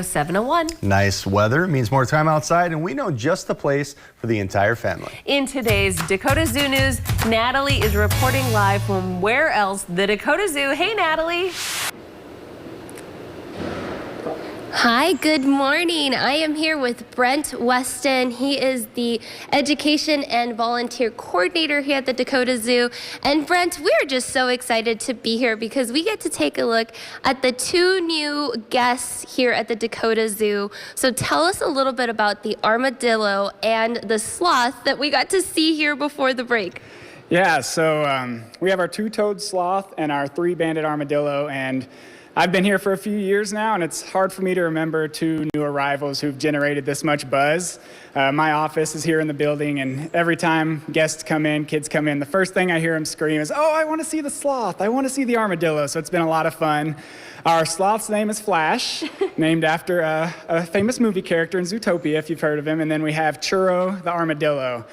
701. Nice weather means more time outside, and we know just the place for the entire family. In today's Dakota Zoo News, Natalie is reporting live from where else? The Dakota Zoo. Hey, Natalie. Hi, good morning. I am here with Brent Weston. He is the Education and Volunteer Coordinator here at the Dakota Zoo. And Brent, we are just so excited to be here because we get to take a look at the two new guests here at the Dakota Zoo. So tell us a little bit about the armadillo and the sloth that we got to see here before the break. Yeah, so we have our two-toed sloth and our three-banded armadillo, and I've been here for a few years now, and it's hard for me to remember two new arrivals who've generated this much buzz. My office is here in the building, and every time guests come in, kids come in, the first thing I hear them scream is, "Oh, I want to see the sloth. I want to see the armadillo." So it's been a lot of fun. Our sloth's name is Flash, named after a famous movie character in Zootopia, if you've heard of him. And then we have Churro, the armadillo.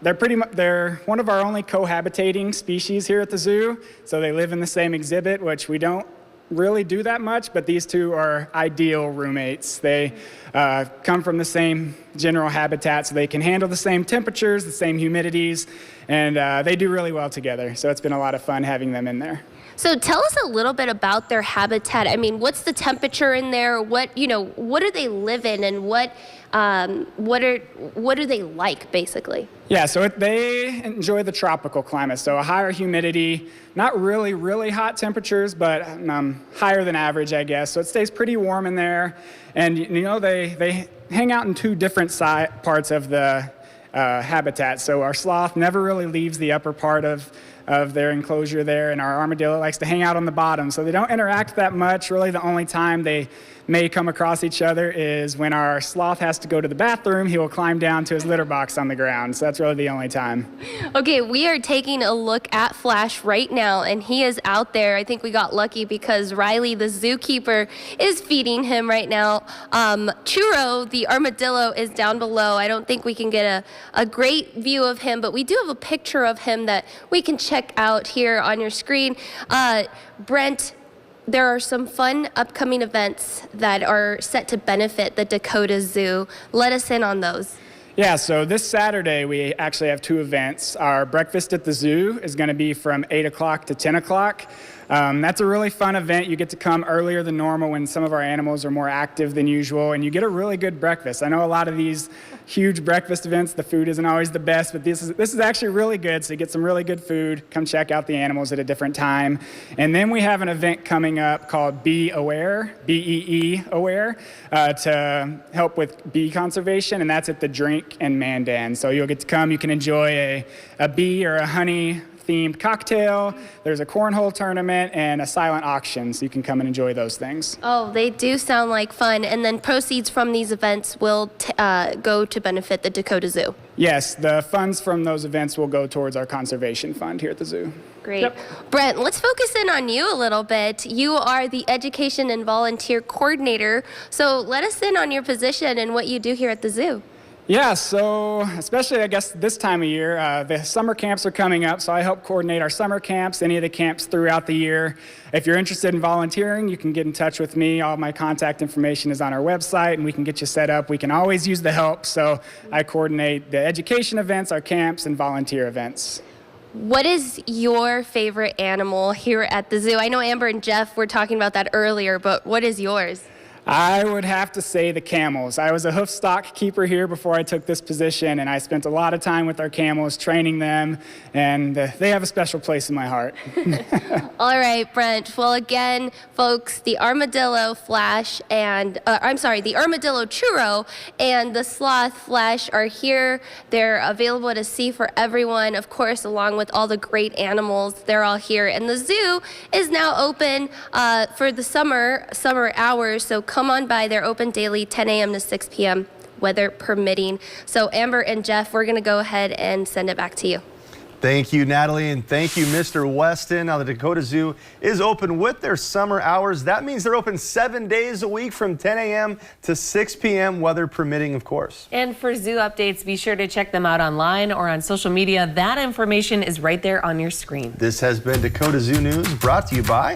They're one of our only cohabitating species here at the zoo. So they live in the same exhibit, which we don't really do that much, but these two are ideal roommates. They come from the same general habitat, so they can handle the same temperatures, the same humidities, and they do really well together. So it's been a lot of fun having them in there. So tell us a little bit about their habitat. I mean, what's the temperature in there? What do they live in, and what do they like, basically? Yeah, so they enjoy the tropical climate, so a higher humidity, not really hot temperatures, but higher than average, I guess. So it stays pretty warm in there, and they hang out in two different parts of the habitat. So our sloth never really leaves the upper part of their enclosure there, and our armadillo likes to hang out on the bottom. So they don't interact that much. Really, the only time they may come across each other is when our sloth has to go to the bathroom. He will climb down to his litter box on the ground. So that's really the only time. Okay, we are taking a look at Flash right now, and he is out there. I think we got lucky because Riley, the zookeeper, is feeding him right now. Churro, the armadillo, is down below. I don't think we can get a great view of him, but we do have a picture of him that we can check out here on your screen. Brent, there are some fun upcoming events that are set to benefit the Dakota Zoo. Let us in on those. Yeah, so this Saturday we actually have two events. Our breakfast at the zoo is going to be from 8 o'clock to 10 o'clock. That's a really fun event. You get to come earlier than normal when some of our animals are more active than usual, and you get a really good breakfast. I know a lot of these huge breakfast events, the food isn't always the best, but this is actually really good, so you get some really good food. Come check out the animals at a different time. And then we have an event coming up called Bee Aware, B-E-E Aware, to help with bee conservation, and that's at the Drink and Mandan. So you'll get to come, you can enjoy a bee or a honey themed cocktail. There's a cornhole tournament and a silent auction, so you can come and enjoy those things. Oh, they do sound like fun. And then proceeds from these events will go to benefit the Dakota Zoo. Yes, the funds from those events will go towards our conservation fund here at the zoo. Great. Yep. Brent, let's focus in on you a little bit. You are the Education and Volunteer Coordinator, so let us in on your position and what you do here at the zoo. Yeah, so especially I guess this time of year, the summer camps are coming up, so I help coordinate our summer camps, any of the camps throughout the year. If you're interested in volunteering, you can get in touch with me. All my contact information is on our website, and we can get you set up. We can always use the help, so I coordinate the education events, our camps, and volunteer events. What is your favorite animal here at the zoo? I know Amber and Jeff were talking about that earlier, but what is yours? I would have to say the camels. I was a hoof stock keeper here before I took this position, and I spent a lot of time with our camels, training them, and they have a special place in my heart. All right, Brent. Well, again, folks, the armadillo Flash and, the armadillo Churro and the sloth Flash are here. They're available to see for everyone, of course, along with all the great animals. They're all here. And the zoo is now open for the summer hours, so come on by. They're open daily, 10 a.m. to 6 p.m., weather permitting. So Amber and Jeff, we're going to go ahead and send it back to you. Thank you, Natalie, and thank you, Mr. Weston. Now, the Dakota Zoo is open with their summer hours. That means they're open 7 days a week from 10 a.m. to 6 p.m., weather permitting, of course. And for zoo updates, be sure to check them out online or on social media. That information is right there on your screen. This has been Dakota Zoo News, brought to you by